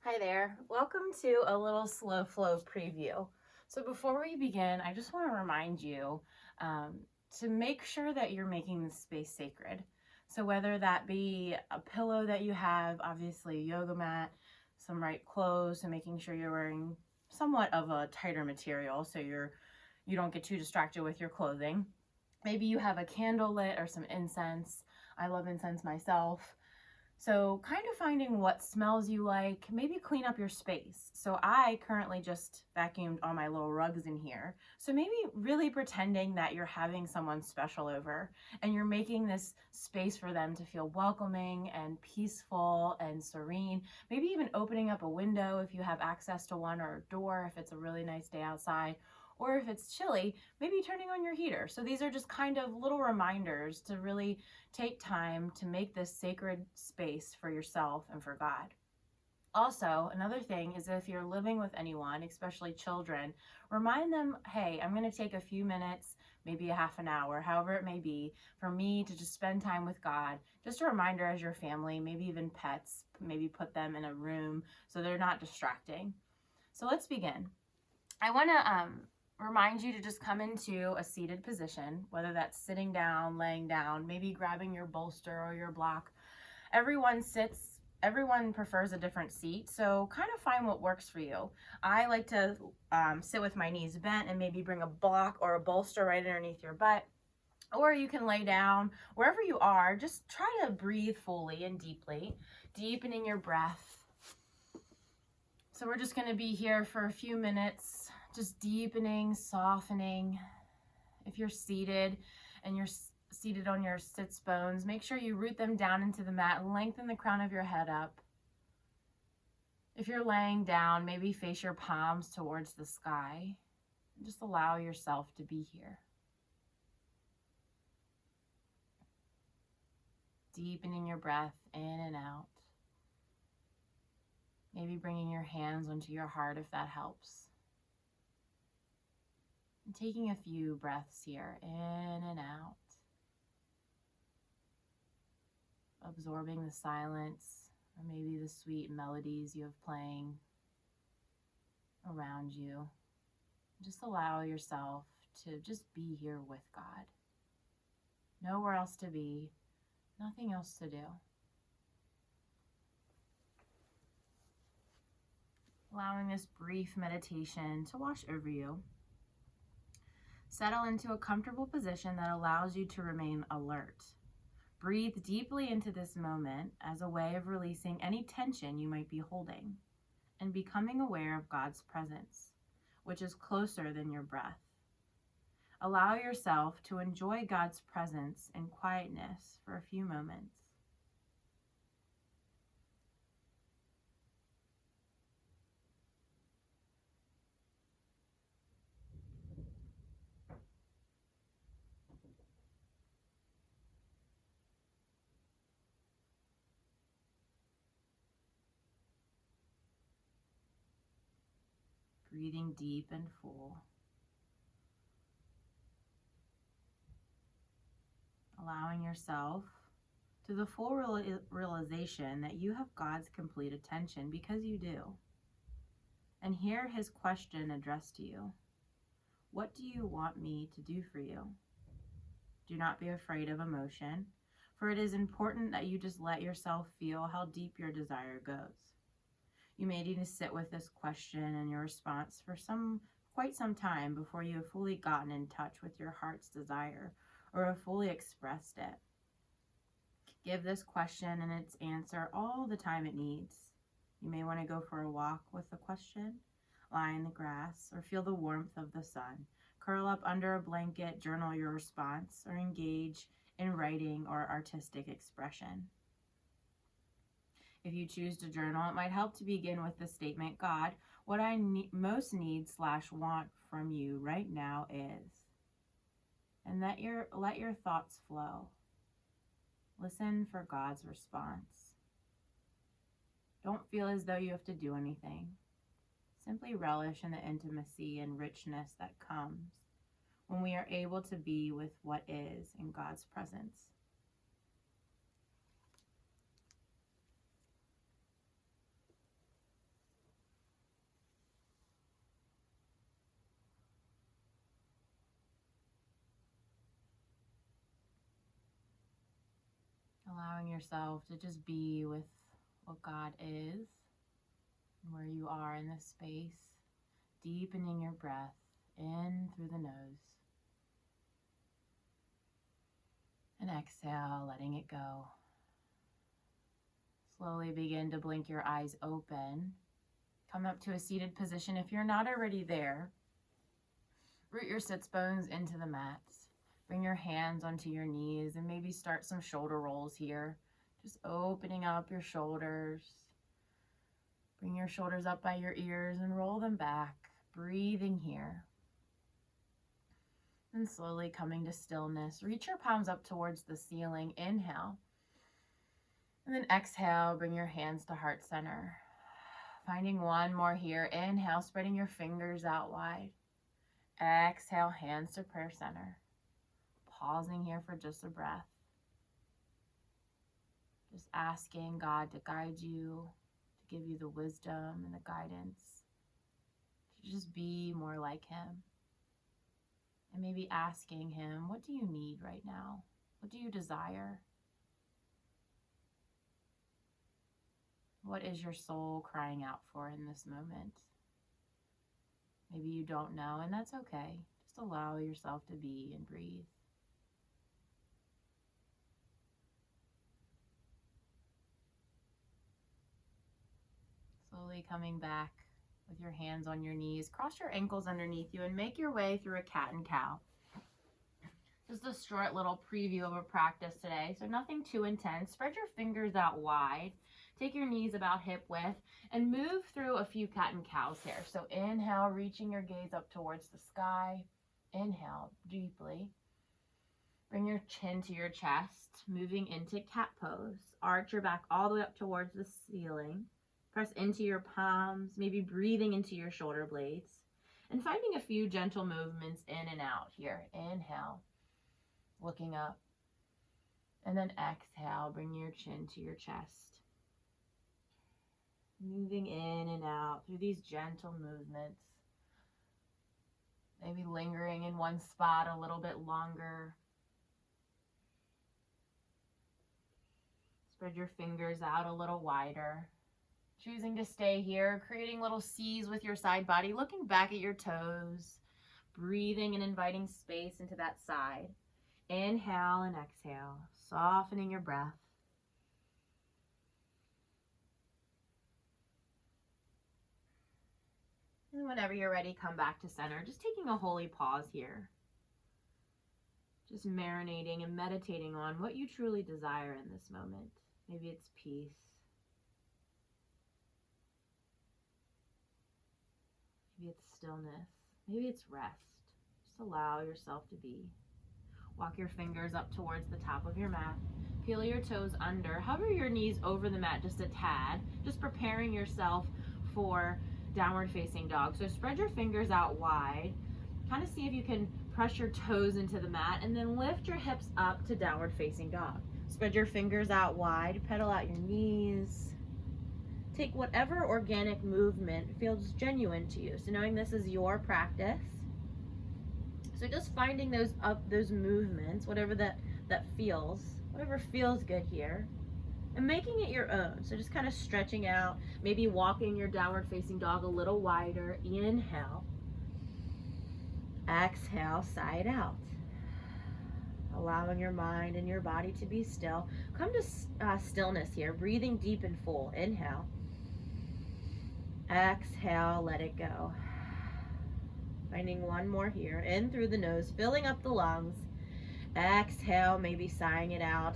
Hi there. Welcome to a little slow flow preview. So before we begin, I just want to remind you um, to make sure that you're making the space sacred. So whether that be a pillow that you have, obviously a yoga mat, some right clothes, and making sure you're wearing somewhat of a tighter material so you don't get too distracted with your clothing. Maybe you have a candle lit or some incense. I love incense myself. So kind of finding what smells you like, maybe clean up your space. So I currently just vacuumed all my little rugs in here. So maybe really pretending that you're having someone special over and you're making this space for them to feel welcoming and peaceful and serene. Maybe even opening up a window if you have access to one, or a door if it's a really nice day outside. Or if it's chilly, maybe turning on your heater. So these are just kind of little reminders to really take time to make this sacred space for yourself and for God. Also, another thing is if you're living with anyone, especially children, remind them, hey, I'm going to take a few minutes, maybe a half an hour, however it may be, for me to just spend time with God. Just a reminder as your family, maybe even pets, maybe put them in a room so they're not distracting. So let's begin. I want to remind you to just come into a seated position, whether that's sitting down, laying down, maybe grabbing your bolster or your block. Everyone prefers a different seat, so kind of find what works for you. I like to sit with my knees bent and maybe bring a block or a bolster right underneath your butt. Or you can lay down. Wherever you are, just try to breathe fully and deeply, deepening your breath. So we're just going to be here for a few minutes, just deepening, softening. If you're seated and you're seated on your sits bones, make sure you root them down into the mat and lengthen the crown of your head up. If you're laying down, maybe face your palms towards the sky. Just allow yourself to be here. Deepening your breath in and out. Maybe bringing your hands onto your heart if that helps. And taking a few breaths here, in and out. Absorbing the silence, or maybe the sweet melodies you have playing around you. Just allow yourself to just be here with God. Nowhere else to be, nothing else to do. Allowing this brief meditation to wash over you. Settle into a comfortable position that allows you to remain alert. Breathe deeply into this moment as a way of releasing any tension you might be holding and becoming aware of God's presence, which is closer than your breath. Allow yourself to enjoy God's presence and quietness for a few moments. Breathing deep and full. Allowing yourself to the full realization that you have God's complete attention, because you do. And hear his question addressed to you. What do you want me to do for you? Do not be afraid of emotion, for it is important that you just let yourself feel how deep your desire goes. You may need to sit with this question and your response for quite some time before you have fully gotten in touch with your heart's desire or have fully expressed it. Give this question and its answer all the time it needs. You may want to go for a walk with the question, lie in the grass, or feel the warmth of the sun. Curl up under a blanket, journal your response, or engage in writing or artistic expression. If you choose to journal, it might help to begin with the statement, God, what I most need/want from you right now is. And let your thoughts flow. Listen for God's response. Don't feel as though you have to do anything. Simply relish in the intimacy and richness that comes when we are able to be with what is in God's presence. Allowing yourself to just be with what God is and where you are in this space. Deepening your breath in through the nose. And exhale, letting it go. Slowly begin to blink your eyes open. Come up to a seated position if you're not already there. Root your sits bones into the mats. Bring your hands onto your knees and maybe start some shoulder rolls here. Just opening up your shoulders. Bring your shoulders up by your ears and roll them back. Breathing here. And slowly coming to stillness. Reach your palms up towards the ceiling. Inhale. And then exhale, bring your hands to heart center. Finding one more here. Inhale, spreading your fingers out wide. Exhale, hands to prayer center. Pausing here for just a breath. Just asking God to guide you, to give you the wisdom and the guidance, to just be more like Him. And maybe asking Him, what do you need right now? What do you desire? What is your soul crying out for in this moment? Maybe you don't know, and that's okay. Just allow yourself to be and breathe. Slowly coming back with your hands on your knees. Cross your ankles underneath you and make your way through a cat and cow. Just a short little preview of a practice today, so nothing too intense. Spread your fingers out wide. Take your knees about hip width and move through a few cat and cows here. So inhale, reaching your gaze up towards the sky. Inhale deeply. Bring your chin to your chest, moving into cat pose. Arch your back all the way up towards the ceiling. Press into your palms, maybe breathing into your shoulder blades. And finding a few gentle movements in and out here. Inhale, looking up. And then exhale, bring your chin to your chest. Moving in and out through these gentle movements. Maybe lingering in one spot a little bit longer. Spread your fingers out a little wider. Choosing to stay here, creating little C's with your side body, looking back at your toes, breathing and inviting space into that side. Inhale and exhale, softening your breath. And whenever you're ready, come back to center. Just taking a holy pause here. Just marinating and meditating on what you truly desire in this moment. Maybe it's peace. Maybe it's stillness. Maybe it's rest. Just allow yourself to be. Walk your fingers up towards the top of your mat. Peel your toes under. Hover your knees over the mat just a tad. Just preparing yourself for downward facing dog. So spread your fingers out wide. Kind of see if you can press your toes into the mat and then lift your hips up to downward facing dog. Spread your fingers out wide. Pedal out your knees. Take whatever organic movement feels genuine to you. So knowing this is your practice. So just finding those movements, whatever that feels, whatever feels good here, and making it your own. So just kind of stretching out, maybe walking your downward facing dog a little wider. Inhale. Exhale, side out. Allowing your mind and your body to be still. Come to stillness here, breathing deep and full. Inhale. Exhale, let it go. Finding one more here. In through the nose, filling up the lungs. Exhale, maybe sighing it out.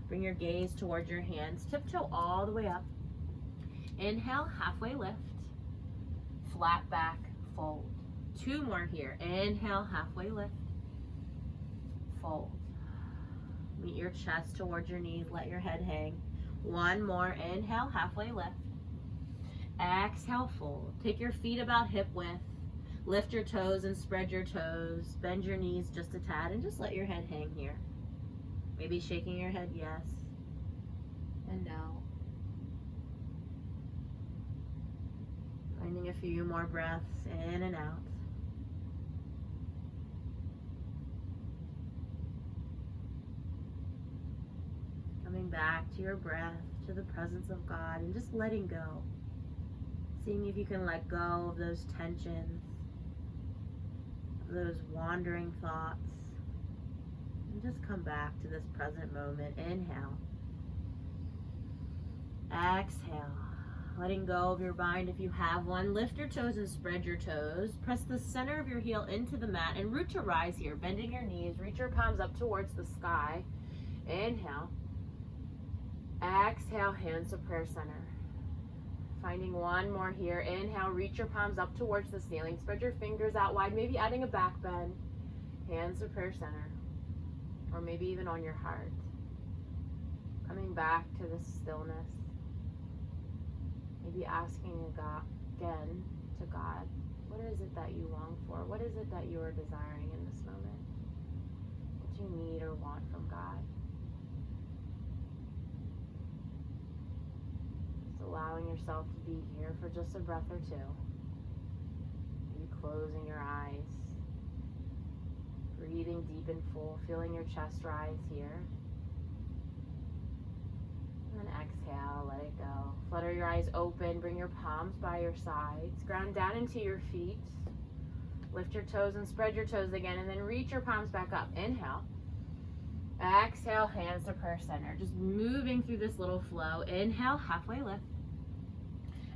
Bring your gaze towards your hands. Tiptoe all the way up. Inhale, halfway lift. Flat back, fold. Two more here. Inhale, halfway lift. Fold. Meet your chest towards your knees. Let your head hang. One more. Inhale, halfway lift. Exhale, fold. Take your feet about hip width. Lift your toes and spread your toes. Bend your knees just a tad and just let your head hang here. Maybe shaking your head yes and no. Finding a few more breaths in and out. coming back to your breath, to the presence of God, and just letting go. Seeing if you can let go of those tensions, of those wandering thoughts, and just come back to this present moment. Inhale. Exhale. Letting go of your bind if you have one. Lift your toes and spread your toes. Press the center of your heel into the mat and root to rise here. Bending your knees. Reach your palms up towards the sky. Inhale. Exhale, hands to prayer center. Finding one more here. Inhale, reach your palms up towards the ceiling. Spread your fingers out wide, maybe adding a back bend. Hands to prayer center. Or maybe even on your heart. Coming back to the stillness. Maybe asking again to God, what is it that you long for? What is it that you are desiring in this moment? What do you need or want from God? Just allowing yourself to be here for just a breath or two. Maybe closing your eyes. Breathing deep and full, feeling your chest rise here. And then exhale, let it go. Flutter your eyes open, bring your palms by your sides. Ground down into your feet. Lift your toes and spread your toes again, and then reach your palms back up. Inhale. Exhale, hands to prayer center. Just moving through this little flow. Inhale, halfway lift.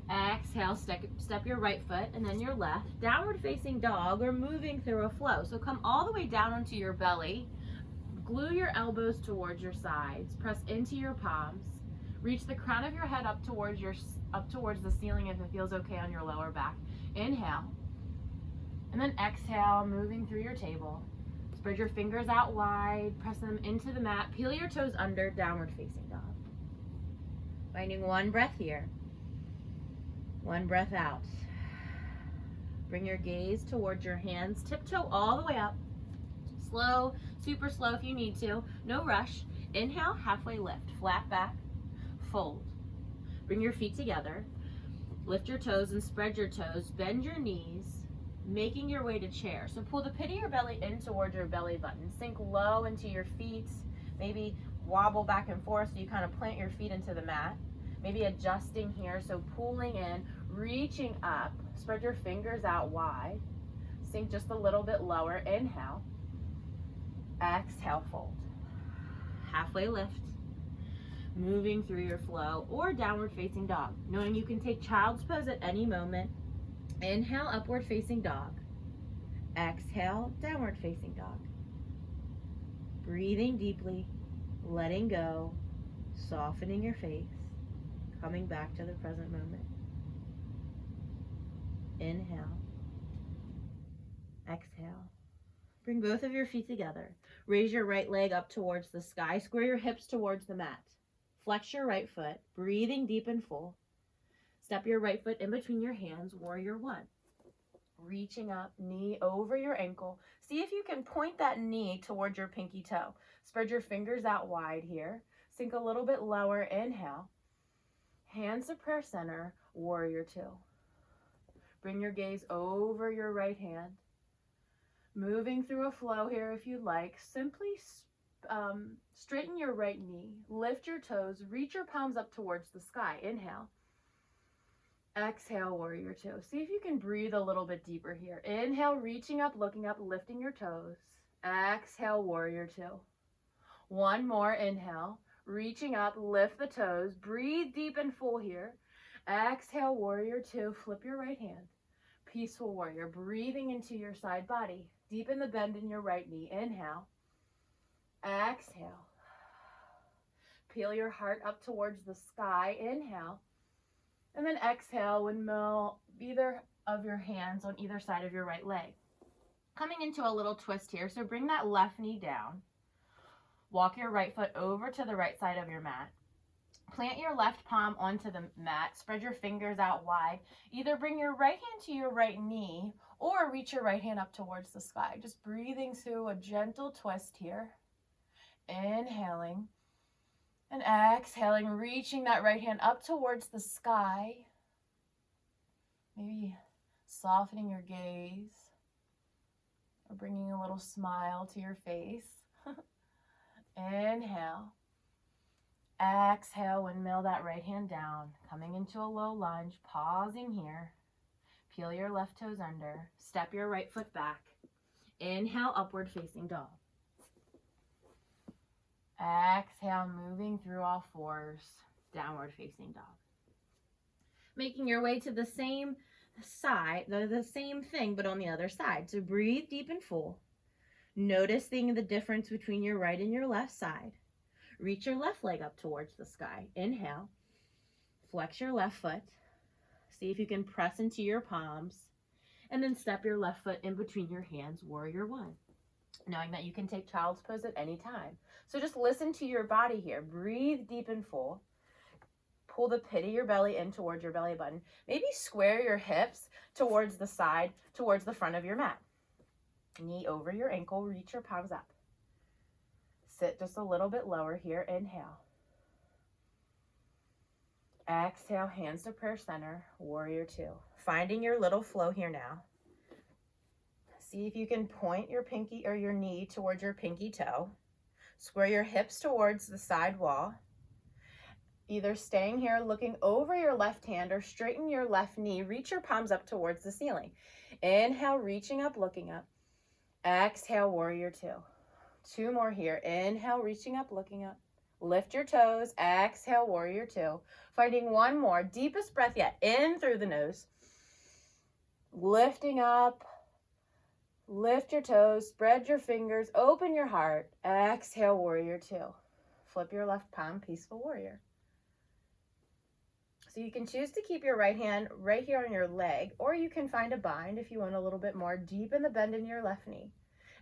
Exhale, step your right foot and then your left. Downward facing dog, or moving through a flow. So come all the way down onto your belly. Glue your elbows towards your sides. Press into your palms. Reach the crown of your head up towards the ceiling if it feels okay on your lower back. Inhale. And then exhale, moving through your table. Spread your fingers out wide. Press them into the mat. Peel your toes under, downward facing dog. Finding one breath here. One breath out. Bring your gaze towards your hands. Tiptoe all the way up. Slow, super slow if you need to. No rush. Inhale, halfway lift. Flat back. Fold. Bring your feet together. Lift your toes and spread your toes. Bend your knees, making your way to chair. So pull the pit of your belly in towards your belly button. Sink low into your feet. Maybe wobble back and forth so you kind of plant your feet into the mat. Maybe adjusting here, so pulling in, reaching up. Spread your fingers out wide. Sink just a little bit lower. Inhale. Exhale, fold. Halfway lift. Moving through your flow, or downward facing dog. Knowing you can take child's pose at any moment. Inhale, upward facing dog. Exhale, downward facing dog. Breathing deeply, letting go, softening your face, coming back to the present moment. Inhale. Exhale. Bring both of your feet together. Raise your right leg up towards the sky. Square your hips towards the mat. Flex your right foot, breathing deep and full. Step your right foot in between your hands, warrior one. Reaching up, knee over your ankle. See if you can point that knee towards your pinky toe. Spread your fingers out wide here. Sink a little bit lower. Inhale. Hands to prayer center, warrior two. Bring your gaze over your right hand. Moving through a flow here if you'd like. Simply straighten your right knee, lift your toes, reach your palms up towards the sky. Inhale. Exhale, warrior two. See if you can breathe a little bit deeper here. Inhale, reaching up, looking up, lifting your toes. Exhale, warrior two. One more. Inhale, reaching up, lift the toes, breathe deep and full here. Exhale, warrior two. Flip your right hand. Peaceful warrior, breathing into your side body. Deepen the bend in your right knee. Inhale. Exhale. Peel your heart up towards the sky. Inhale. And then exhale, windmill either of your hands on either side of your right leg. Coming into a little twist here. So bring that left knee down. Walk your right foot over to the right side of your mat. Plant your left palm onto the mat. Spread your fingers out wide. Either bring your right hand to your right knee or reach your right hand up towards the sky. Just breathing through a gentle twist here. Inhaling and exhaling, reaching that right hand up towards the sky. Maybe softening your gaze or bringing a little smile to your face. Inhale. Exhale, windmill that right hand down, coming into a low lunge, pausing here. Peel your left toes under, step your right foot back. Inhale, upward facing dog. Exhale, moving through all fours, downward facing dog. Making your way to the same side, the same thing, but on the other side. So breathe deep and full. Noticing the difference between your right and your left side. Reach your left leg up towards the sky. Inhale. Flex your left foot. See if you can press into your palms. And then step your left foot in between your hands, warrior one. Knowing that you can take child's pose at any time. So just listen to your body here. Breathe deep and full. Pull the pit of your belly in towards your belly button. Maybe square your hips towards the side, towards the front of your mat. Knee over your ankle, reach your palms up. Sit just a little bit lower here. Inhale. Exhale, hands to prayer center, warrior two. Finding your little flow here now. See if you can point your pinky or your knee towards your pinky toe. Square your hips towards the side wall. Either staying here looking over your left hand or straighten your left knee. Reach your palms up towards the ceiling. Inhale, reaching up, looking up. Exhale, warrior two. Two more here. Inhale, reaching up, looking up. Lift your toes. Exhale, warrior two. Finding one more. Deepest breath yet. In through the nose. Lifting up. Lift your toes. Spread your fingers. Open your heart. Exhale, warrior two. Flip your left palm, peaceful warrior. So you can choose to keep your right hand right here on your leg, or you can find a bind if you want a little bit more. Deepen the bend in your left knee.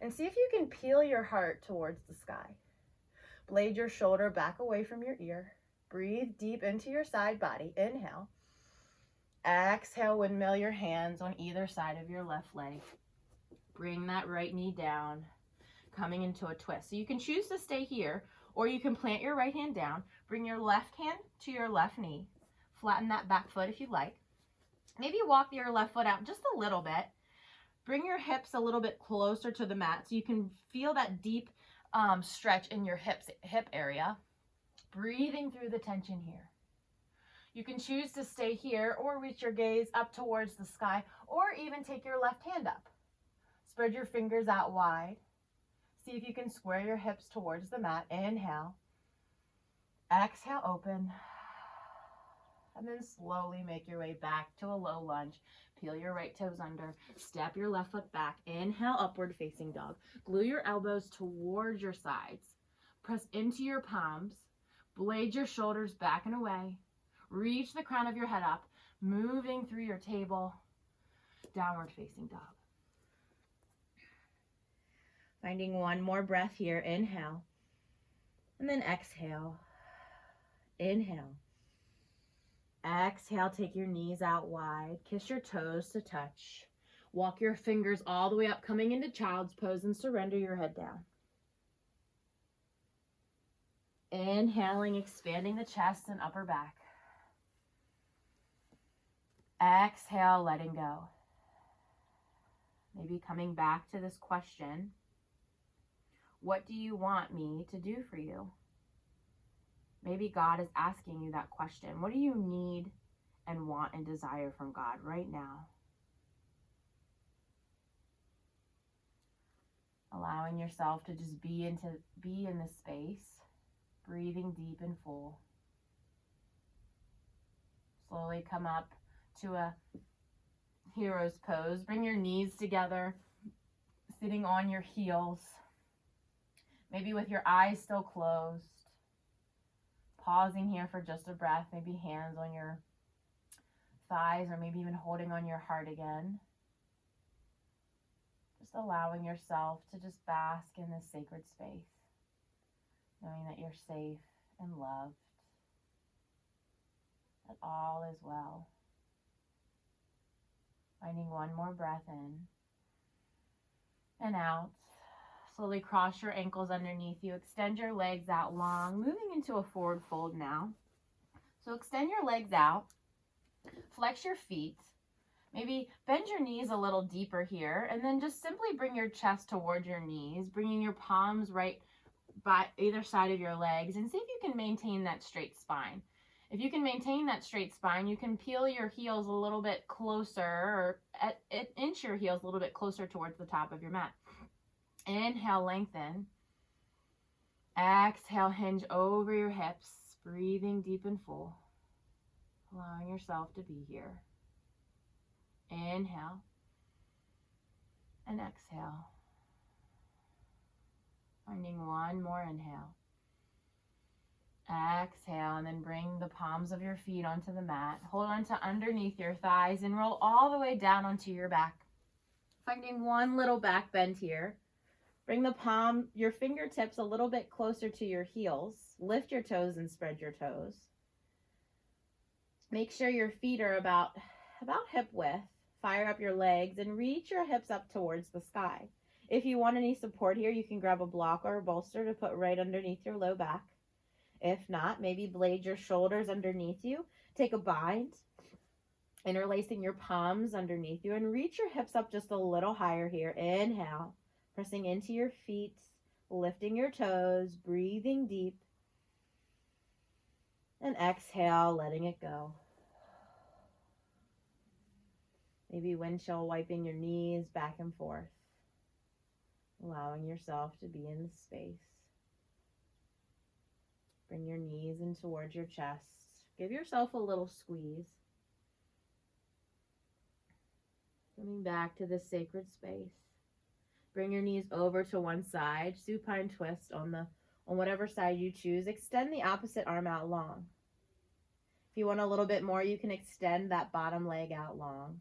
And see if you can peel your heart towards the sky. Blade your shoulder back away from your ear. Breathe deep into your side body. Inhale. Exhale, windmill your hands on either side of your left leg. Bring that right knee down, coming into a twist. So you can choose to stay here, or you can plant your right hand down. Bring your left hand to your left knee. Flatten that back foot if you like. Maybe walk your left foot out just a little bit. Bring your hips a little bit closer to the mat so you can feel that deep stretch in your hip area. Breathing through the tension here. You can choose to stay here or reach your gaze up towards the sky, or even take your left hand up. Spread your fingers out wide. See if you can square your hips towards the mat. Inhale. Exhale, open. And then slowly make your way back to a low lunge. Peel your right toes under. Step your left foot back. Inhale, upward facing dog. Glue your elbows towards your sides. Press into your palms. Blade your shoulders back and away. Reach the crown of your head up. Moving through your table. Downward facing dog. Finding one more breath here. Inhale. And then exhale. Inhale. Exhale, take your knees out wide. Kiss your toes to touch. Walk your fingers all the way up, coming into child's pose, and surrender your head down. Inhaling, expanding the chest and upper back. Exhale, letting go. Maybe coming back to this question. What do you want me to do for you? Maybe God is asking you that question. What do you need and want and desire from God right now? Allowing yourself to just be in this space, breathing deep and full. Slowly come up to a hero's pose. Bring your knees together, sitting on your heels. Maybe with your eyes still closed. Pausing here for just a breath, maybe hands on your thighs or maybe even holding on your heart again. Just allowing yourself to just bask in this sacred space, knowing that you're safe and loved, that all is well. Finding one more breath in and out. Slowly cross your ankles underneath you. Extend your legs out long, moving into a forward fold now. So extend your legs out. Flex your feet. Maybe bend your knees a little deeper here, and then just simply bring your chest towards your knees, bringing your palms right by either side of your legs, and see if you can maintain that straight spine. If you can maintain that straight spine, you can peel your heels a little bit closer, or inch your heels a little bit closer towards the top of your mat. Inhale, lengthen. Exhale, hinge over your hips, breathing deep and full, allowing yourself to be here. Inhale and exhale. Finding one more inhale. Exhale, and then bring the palms of your feet onto the mat. Hold on to underneath your thighs and roll all the way down onto your back. Finding one little back bend here. Bring your fingertips a little bit closer to your heels. Lift your toes and spread your toes. Make sure your feet are about hip width. Fire up your legs and reach your hips up towards the sky. If you want any support here, you can grab a block or a bolster to put right underneath your low back. If not, maybe blade your shoulders underneath you. Take a bind, interlacing your palms underneath you, and reach your hips up just a little higher here. Inhale, pressing into your feet, lifting your toes, breathing deep. And exhale, letting it go. Maybe windshield wiping your knees back and forth, allowing yourself to be in the space. Bring your knees in towards your chest. Give yourself a little squeeze. Coming back to this sacred space. Bring your knees over to one side. Supine twist on whatever side you choose. Extend the opposite arm out long. If you want a little bit more, you can extend that bottom leg out long.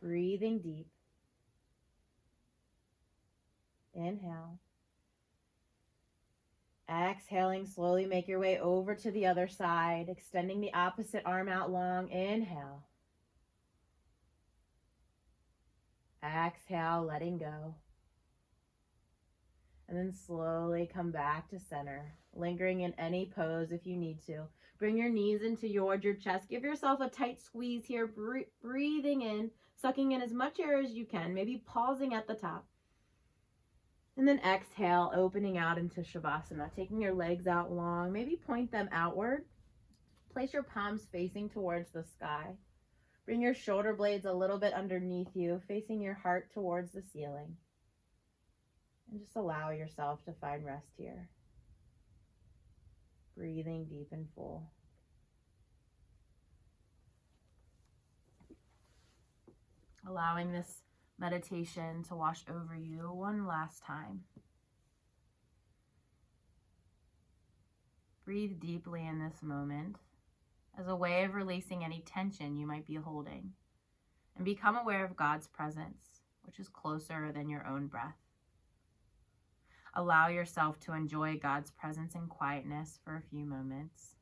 Breathing deep. Inhale. Exhaling, slowly make your way over to the other side, extending the opposite arm out long. Inhale. Exhale, letting go. And then slowly come back to center, lingering in any pose if you need to. Bring your knees in towards your chest. Give yourself a tight squeeze here, breathing in, sucking in as much air as you can, maybe pausing at the top. And then exhale, opening out into Shavasana, taking your legs out long, maybe point them outward. Place your palms facing towards the sky. Bring your shoulder blades a little bit underneath you, facing your heart towards the ceiling. And just allow yourself to find rest here. Breathing deep and full. Allowing this meditation to wash over you one last time. Breathe deeply in this moment as a way of releasing any tension you might be holding, and become aware of God's presence, which is closer than your own breath. Allow yourself to enjoy God's presence and quietness for a few moments.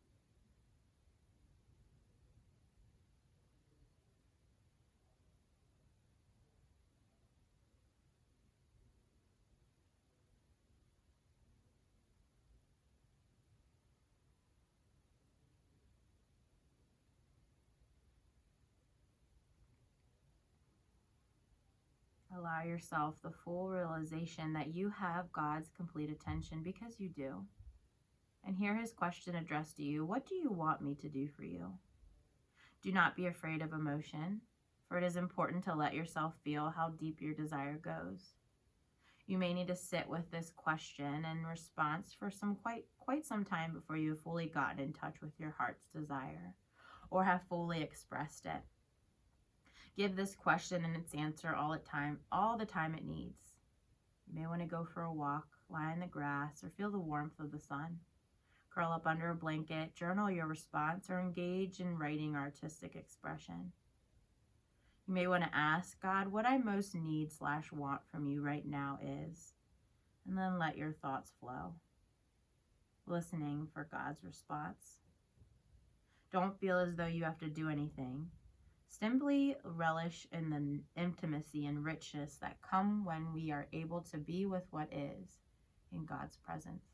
Allow yourself the full realization that you have God's complete attention, because you do. And hear his question addressed to you: what do you want me to do for you? Do not be afraid of emotion, for it is important to let yourself feel how deep your desire goes. You may need to sit with this question and response for quite some time before you have fully gotten in touch with your heart's desire, or have fully expressed it. Give this question and its answer all the time it needs. You may want to go for a walk, lie in the grass, or feel the warmth of the sun. Curl up under a blanket, journal your response, or engage in writing or artistic expression. You may want to ask God what I most need/want from you right now is, and then let your thoughts flow, listening for God's response. Don't feel as though you have to do anything. Simply relish in the intimacy and richness that come when we are able to be with what is in God's presence.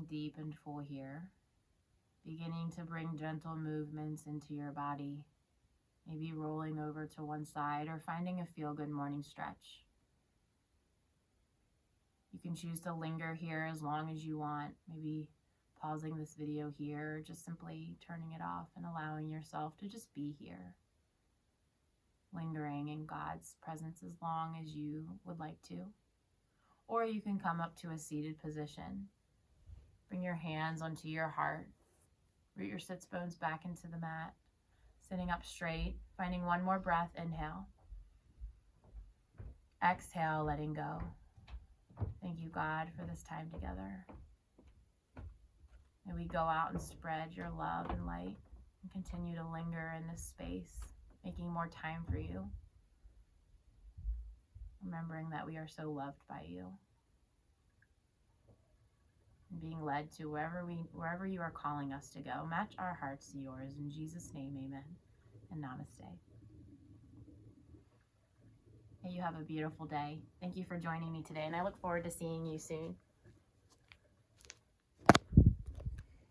breathing deep and full here. Beginning to bring gentle movements into your body. Maybe rolling over to one side or finding a feel-good morning stretch. You can choose to linger here as long as you want. Maybe pausing this video here, just simply turning it off and allowing yourself to just be here. Lingering in God's presence as long as you would like to. Or you can come up to a seated position. Bring your hands onto your heart. Root your sits bones back into the mat. Sitting up straight, finding one more breath. Inhale. Exhale, letting go. Thank you, God, for this time together. May we go out and spread your love and light and continue to linger in this space, making more time for you. Remembering that we are so loved by you. And being led to wherever you are calling us to go. Match our hearts to yours. In Jesus' name, amen. And namaste. May you have a beautiful day. Thank you for joining me today, and I look forward to seeing you soon.